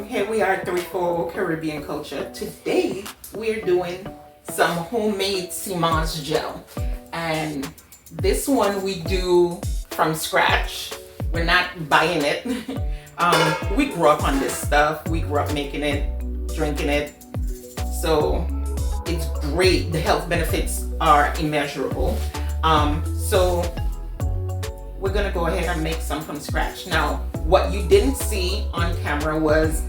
Here we are, 340 Caribbean Culture. Today we're doing some homemade Seamoss Gel, and this one we do from scratch. We're not buying it. We grew up on this stuff. We grew up making it, drinking it, so it's great. The health benefits are immeasurable. So we're gonna go ahead and make some from scratch. Now, what you didn't see on camera was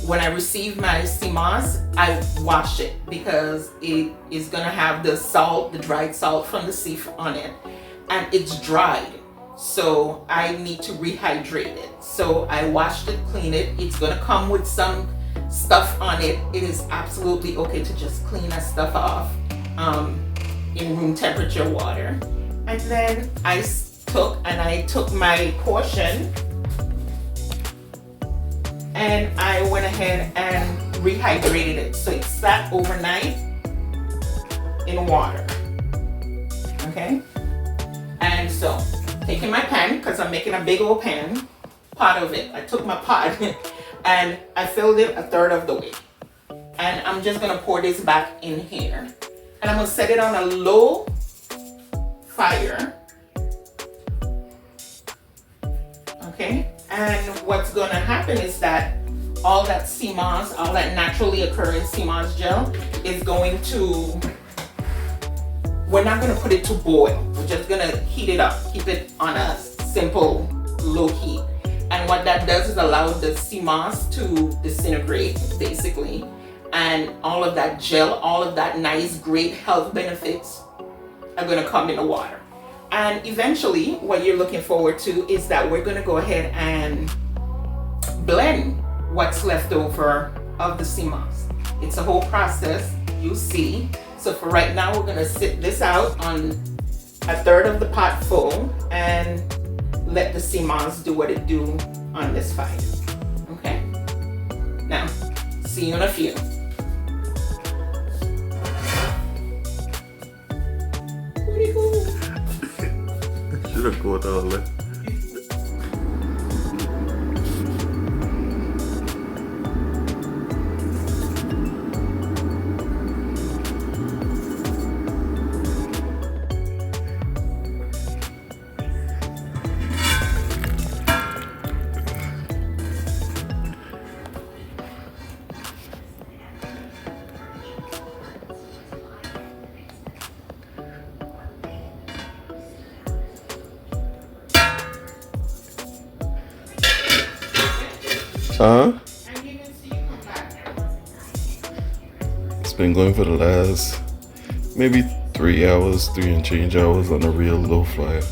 when I received my Seamoss, I washed it because it is gonna have the salt, the dried salt from the sea on it, and it's dried. So I need to rehydrate it. So I washed it, cleaned it. It's gonna come with some stuff on it. It is absolutely okay to just clean that stuff off in room temperature water. And then I took my portion and I went ahead and rehydrated it. So it sat overnight in water. Okay? And so, taking my pan, because I'm making a big old pot of it. I took my pot and I filled it a third of the way. And I'm just gonna pour this back in here. And I'm gonna set it on a low fire. Okay? And what's gonna happen is that all that Seamoss, all that naturally occurring Seamoss gel is going to, we're not gonna put it to boil. We're just gonna heat it up, keep it on a simple low heat. And what that does is allow the Seamoss to disintegrate, basically. And all of that gel, all of that nice, great health benefits are gonna come in the water. And eventually, what you're looking forward to is that we're gonna go ahead and blend what's left over of the Seamoss. It's a whole process, you see. So for right now, we're gonna sit this out on a third of the pot full and let the Seamoss do what it do on this fire, okay? Now, see you in a few. Where'd he go? Should have caught all that. Huh? It's been going for the last maybe 3 hours, 3 and change hours on a real low fire.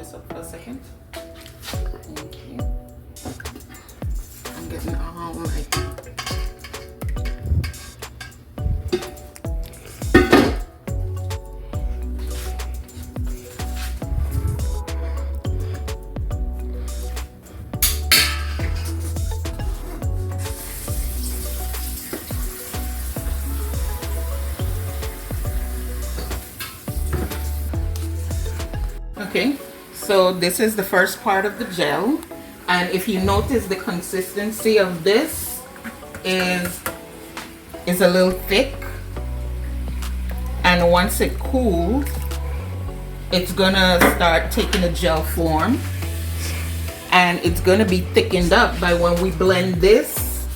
this up for a second. Thank you. I'm getting all my... Okay, so this is the first part of the gel, and if you notice, the consistency of this is a little thick, and once it cools, it's gonna start taking a gel form, and it's gonna be thickened up by when we blend this.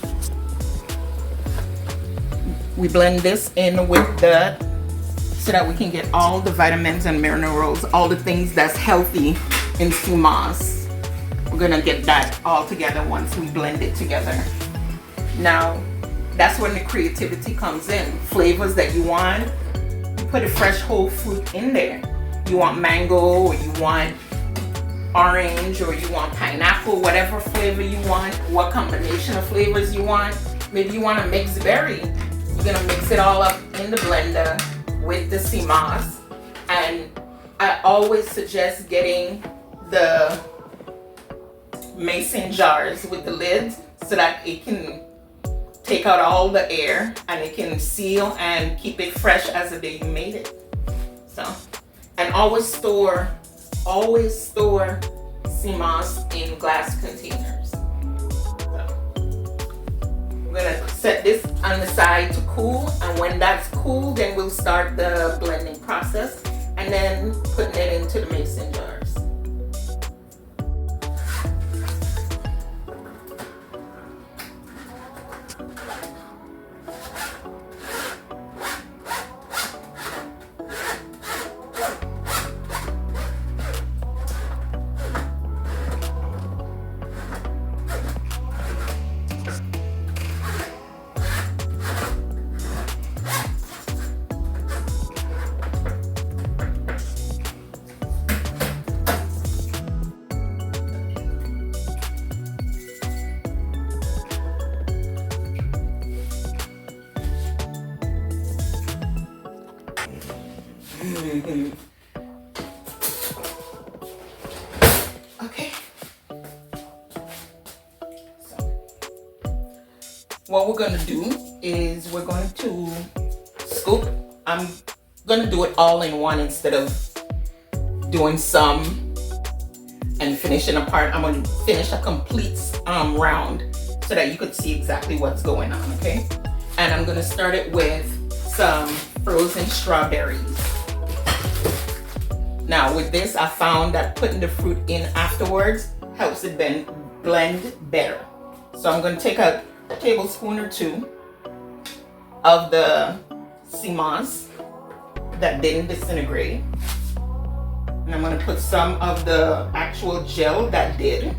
We blend this in with the, so that we can get all the vitamins and minerals, all the things that's healthy in Seamoss. We're gonna get that all together once we blend it together. Now, that's when the creativity comes in. Flavors that you want, you put a fresh whole fruit in there. You want mango, or you want orange, or you want pineapple, whatever flavor you want, what combination of flavors you want. Maybe you want a mixed berry. You're gonna mix it all up in the blender with the Seamoss, and I always suggest getting the mason jars with the lids so that it can take out all the air and it can seal and keep it fresh as the day you made it. So, and always store Seamoss in glass containers. We're gonna set this on the side to cool, and when that's cool, then we'll start the blending process and then putting it into the mason jars. Okay. So, what we're going to do is we're going to scoop. I'm going to do it all in one instead of doing some and finishing a part. I'm going to finish a complete round so that you could see exactly what's going on, okay? And I'm going to start it with some frozen strawberries. Now with this, I found that putting the fruit in afterwards helps it blend better. So I'm going to take a tablespoon or two of the Seamoss that didn't disintegrate. And I'm going to put some of the actual gel that did.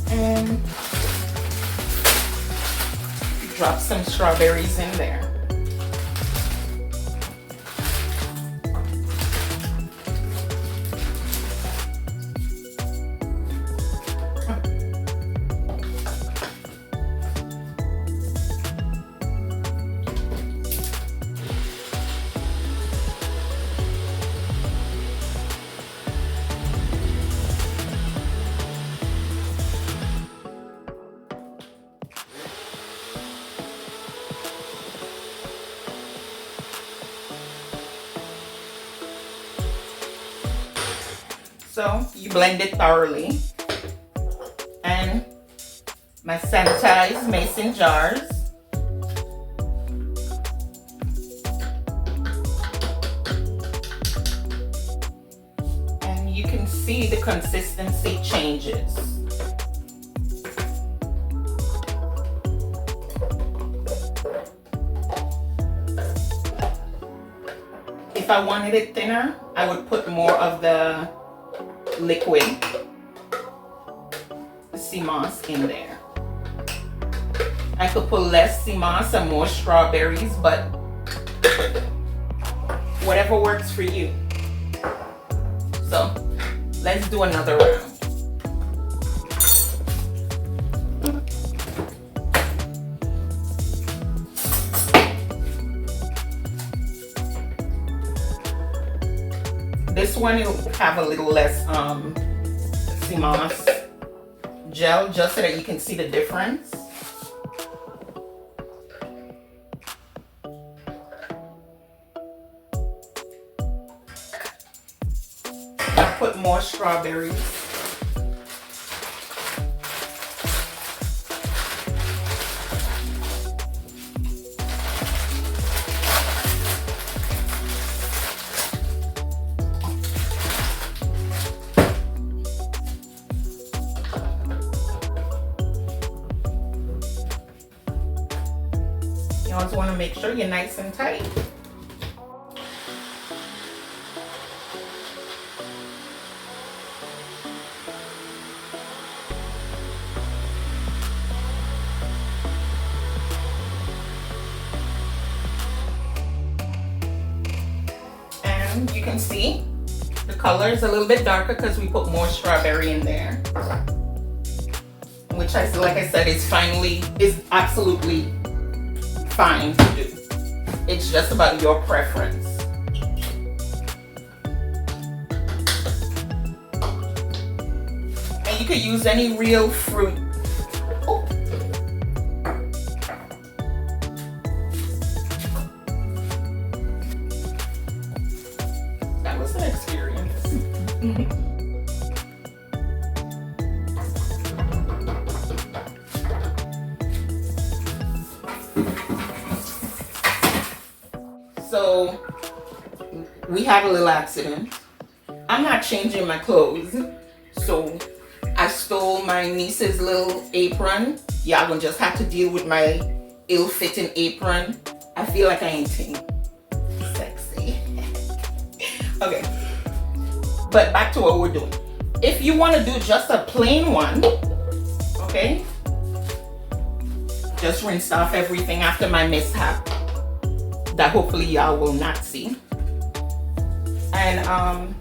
And drop some strawberries in there. So you blend it thoroughly, and my sanitized mason jars. And you can see the consistency changes. If I wanted it thinner, I would put more of the liquid Seamoss in there. I could put less Seamoss and more strawberries, but whatever works for you. So let's do another round. This one will have a little less Seamoss gel, just so that you can see the difference. I'll put more strawberries. You always want to make sure you're nice and tight. And you can see the color is a little bit darker because we put more strawberry in there, which like I said, is absolutely fine to do. It's just about your preference. And you could use any real fruit. Oh. That was an experience. So we had a little accident. I'm not changing my clothes, so I stole my niece's little apron. Y'all gonna just have to deal with my ill-fitting apron. I feel like I ain't sexy. Okay, but back to what we're doing. If you want to do just a plain one, okay, just rinse off everything after my mishap that hopefully y'all will not see. And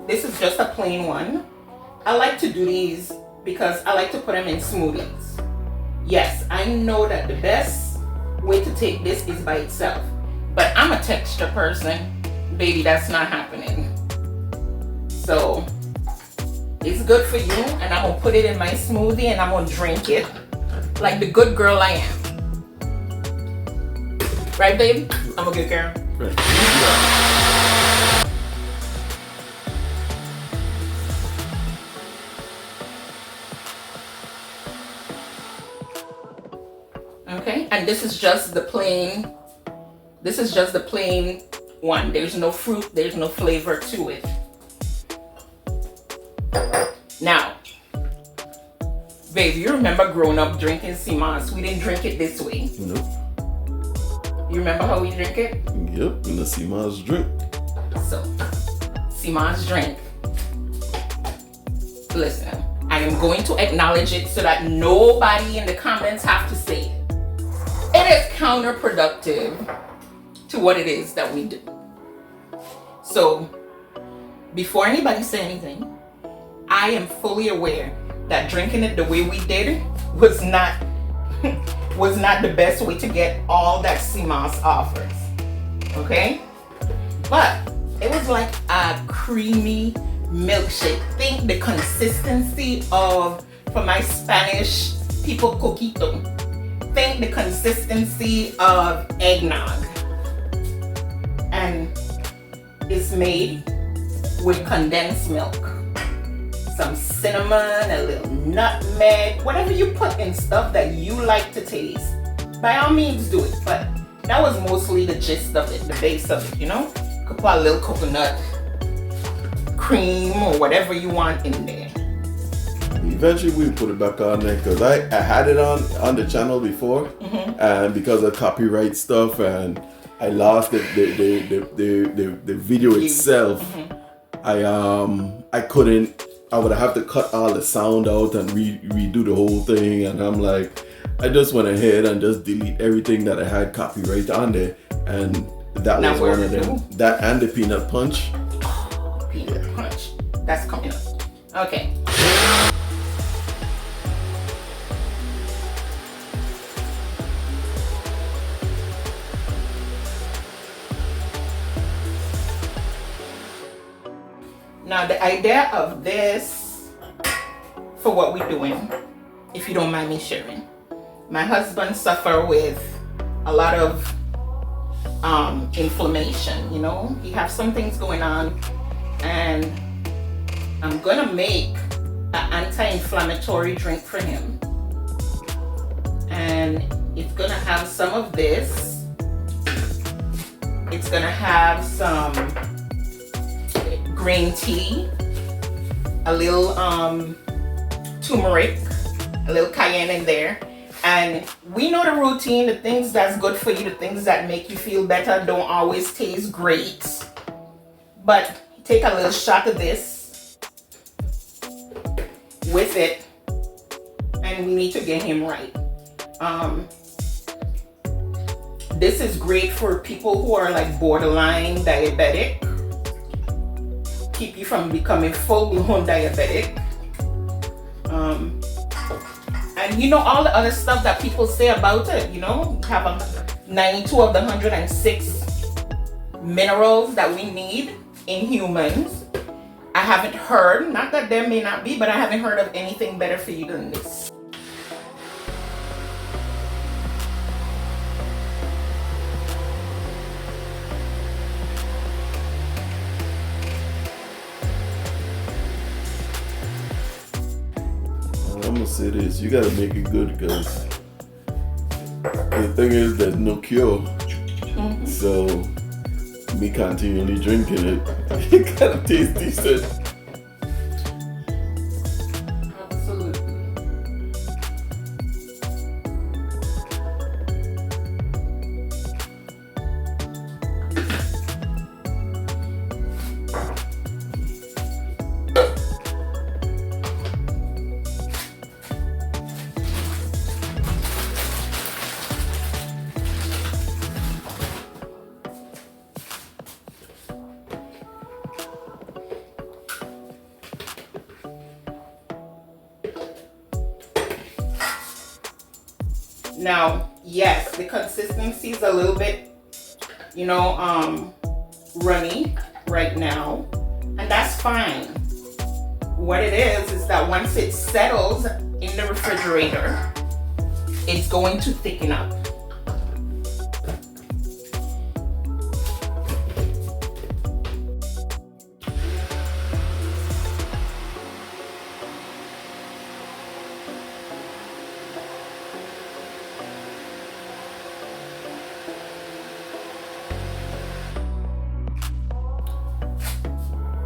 this is just a plain one. I like to do these because I like to put them in smoothies. Yes, I know that the best way to take this is by itself, but I'm a texture person. Baby, that's not happening. So it's good for you, and I'm gonna put it in my smoothie and I'm gonna drink it like the good girl I am. Right, babe? I'm a good girl. Right. Okay, and this is just the plain. This is just the plain one. There's no fruit. There's no flavor to it. Now, babe, you remember growing up drinking Seamoss? We didn't drink it this way. Nope. You remember how we drink it? Yep, in the Seamoss drink. So, Seamoss drink. Listen, I am going to acknowledge it so that nobody in the comments have to say it. It is counterproductive to what it is that we do. So, before anybody say anything, I am fully aware that drinking it the way we did was not the best way to get all that Seamoss offers. Okay? But it was like a creamy milkshake. Think the consistency of, for my Spanish people, coquito. Think the consistency of eggnog. And it's made with condensed milk, some cinnamon, a little nutmeg, whatever you put in stuff that you like to taste, by all means do it. But that was mostly the gist of it, the base of it, you know? You could put a little coconut cream or whatever you want in there. Eventually we put it back on there because I had it on the channel before, and because of copyright stuff, and I lost the video itself. I couldn't I would have to cut all the sound out and redo the whole thing. And I'm like, I just went ahead and just delete everything that I had copyright on there. And that was one of them. That and the peanut punch. Oh, peanut punch. That's coming up. Okay. Now the idea of this, for what we're doing, if you don't mind me sharing, my husband suffer with a lot of inflammation, you know, he has some things going on, and I'm gonna make an anti-inflammatory drink for him, and it's gonna have some of this, it's gonna have some green tea, a little turmeric, a little cayenne in there. And we know the routine, the things that's good for you, the things that make you feel better don't always taste great. But take a little shot of this with it, and we need to get him right. This is great for people who are like borderline diabetic, keep you from becoming full-blown diabetic. And you know, all the other stuff that people say about it, you know, have 92 of the 106 minerals that we need in humans. I haven't heard, not that there may not be, but I haven't heard of anything better for you than this. I'm gonna say this, you gotta make it good, because the thing is there's no cure. Mm-hmm. So me continually drinking it, it gotta taste decent. Absolutely. Now, yes, the consistency is a little bit, you know, runny right now, and that's fine. What it is that once it settles in the refrigerator, it's going to thicken up.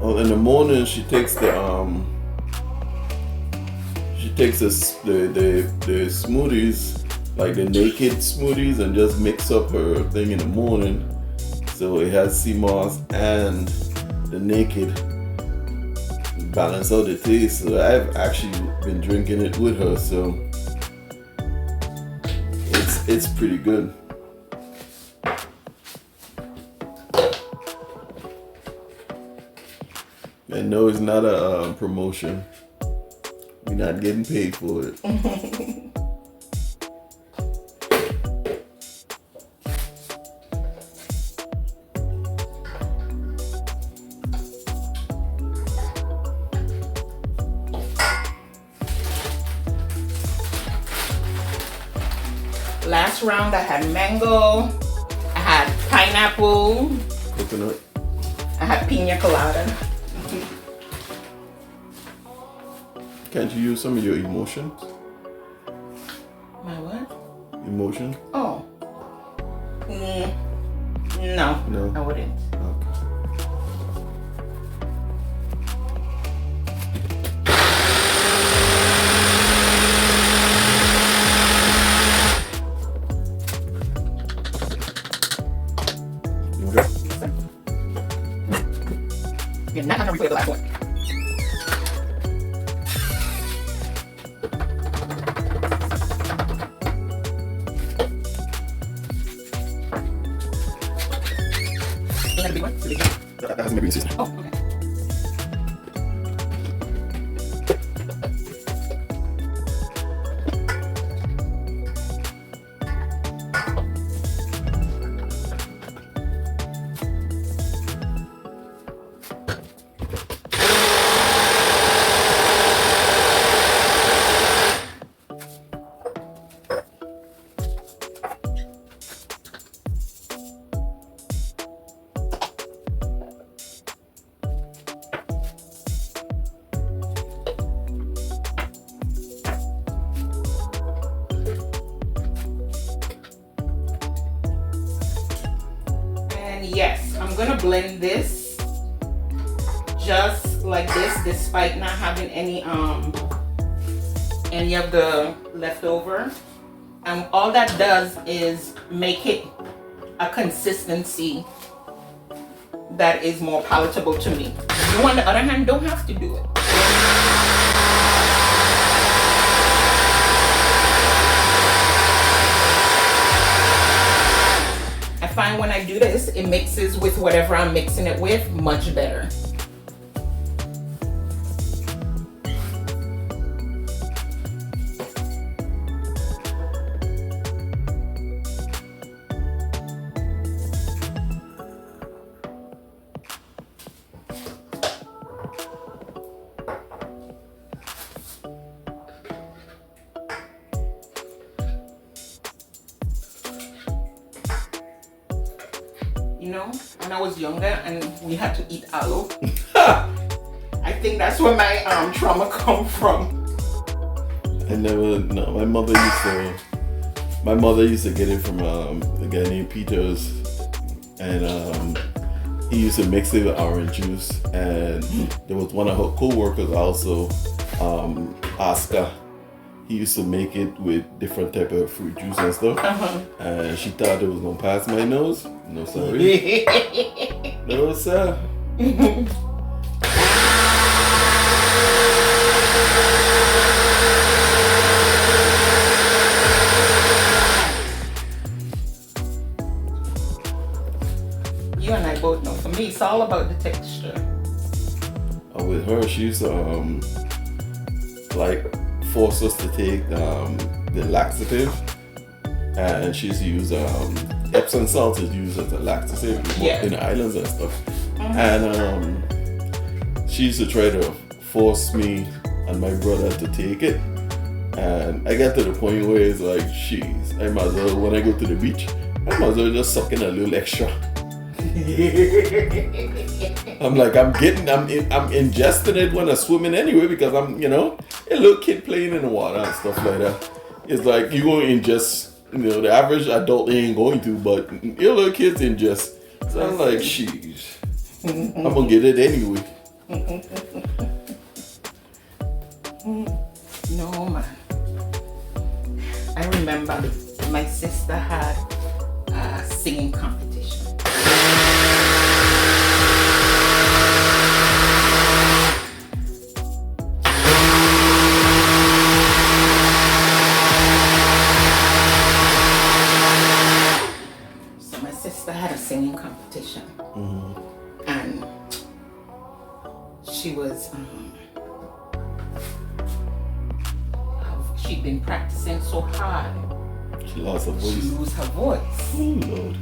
Well, in the morning she takes the smoothies, like the naked smoothies, and just mix up her thing in the morning. So it has Seamoss and the naked, balance out the taste. So I've actually been drinking it with her, so it's pretty good. And no, it's not a promotion. We're not getting paid for it. Last round I had mango, I had pineapple, Coconut. I had pina colada. Can't you use some of your emotions? My what? Emotion? Oh. No. No. I wouldn't. Okay. You're not gonna replay the last one. it again? That's my green seasoning. Oh, okay. Yes, I'm gonna blend this just like this, despite not having any of the leftover. And all that does is make it a consistency that is more palatable to me. You, on the other hand, don't have to do it. I find when I do this, it mixes with whatever I'm mixing it with much better. You know, when I was younger and we had to eat aloe, I think that's where my trauma come from. I never, no, my mother used to get it from a guy named Peters, and he used to mix it with orange juice, and there was one of her co-workers also, Oscar. He used to make it with different type of fruit juice and stuff, and she thought it was gonna pass my nose. No sorry. No sir. You and I both know. For me, it's all about the texture. With her, she used to like force us to take the laxative, and she used to use Epsom salt is used as a laxative in the islands and stuff. And she used to try to force me and my brother to take it, and I got to the point where it's like, jeez, I might as well, when I go to the beach, I might as well just suck in a little extra. I'm like, I'm ingesting it when I'm swimming anyway, because I'm, you know, a little kid playing in the water and stuff like that. It's like you going to ingest, you know, the average adult ain't going to, but your little kids ingest. So I'm like, sheesh, I'm gonna get it anyway. No man. I remember my sister had a singing competition. Singing competition, and she was she'd been practicing so hard. She lost her voice. She lost her voice. Oh Lord.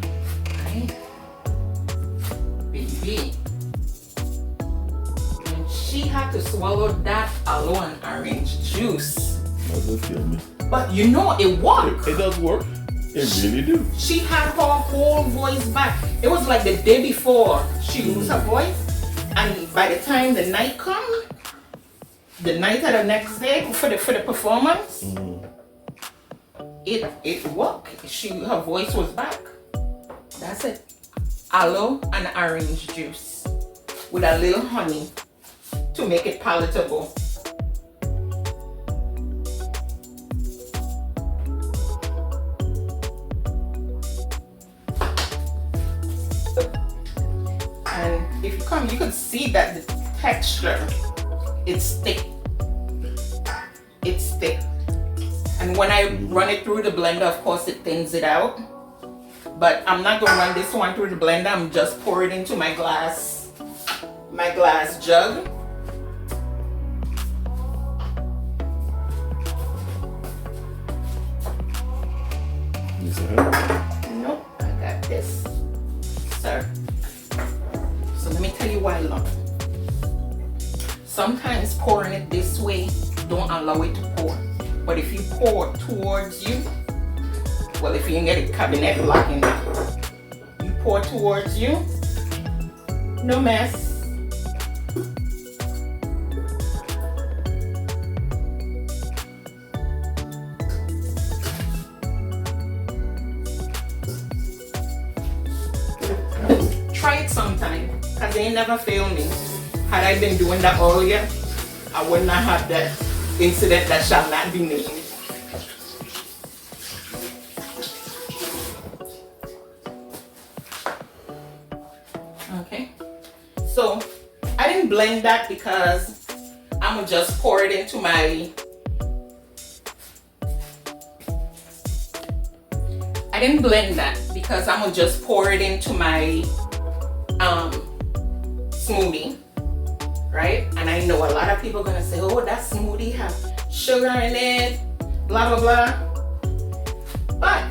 Right? Baby. And she had to swallow that aloe and orange juice. That does kill me. But you know, it worked. It does work. It really do. She had her whole voice back. It was like the day before she lost her voice, and by the time the night come, the night of the next day for the performance, it worked. Her voice was back. That's it. Aloe and orange juice with a little honey to make it palatable. And if you come, you can see that the texture, it's thick. It's thick. And when I run it through the blender, of course, it thins it out. But I'm not gonna run this one through the blender. I'm just pour it into my glass jug. Nope, I got this, sir. So let me tell you why, love. Sometimes pouring it this way don't allow it to pour. But if you pour towards you, well, if you can get a cabinet locking down, you pour towards you, no mess. Try it sometime, because they never fail me. Had I been doing that all year, I would not have that incident that shall not be named. Okay, so I didn't blend that because I'm gonna just pour it into my smoothie, right? And I know a lot of people are gonna say, oh, that smoothie have sugar in it, blah blah blah. But,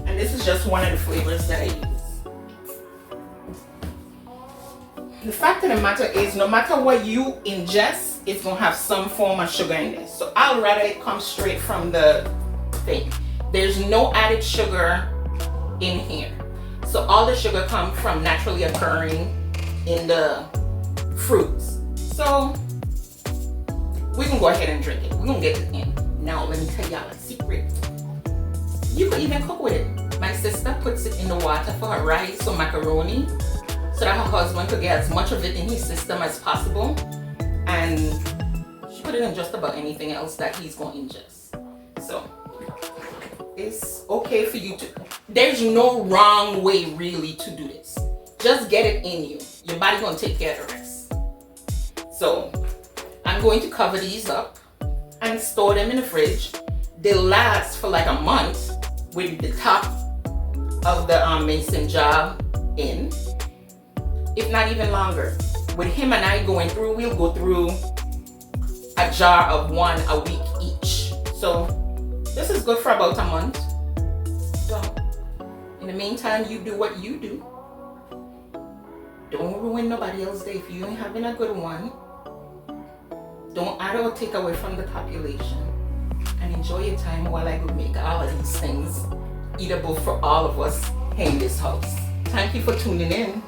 and this is just one of the flavors that I use. The fact of the matter is, no matter what you ingest, it's gonna have some form of sugar in it. So I'll rather it come straight from the thing. There's no added sugar in here. So all the sugar comes from naturally occurring in the fruits. So we can go ahead and drink it. We're gonna get it in. Now let me tell y'all a secret. You could even cook with it. My sister puts it in the water for her rice or macaroni so that her husband could get as much of it in his system as possible. And she put it in just about anything else that he's gonna ingest. So it's okay for you to, there's no wrong way really to do this. Just get it in you. Your body's gonna take care of the rest. So I'm going to cover these up and store them in the fridge. They'll last for like a month with the top of the mason jar in, if not even longer. With him and I going through, we'll go through a jar of one a week each. So this is good for about a month. So in the meantime, you do what you do. Don't ruin nobody else's day. If you ain't having a good one, don't add or take away from the population. And enjoy your time while I go make all of these things eatable for all of us in this house. Thank you for tuning in.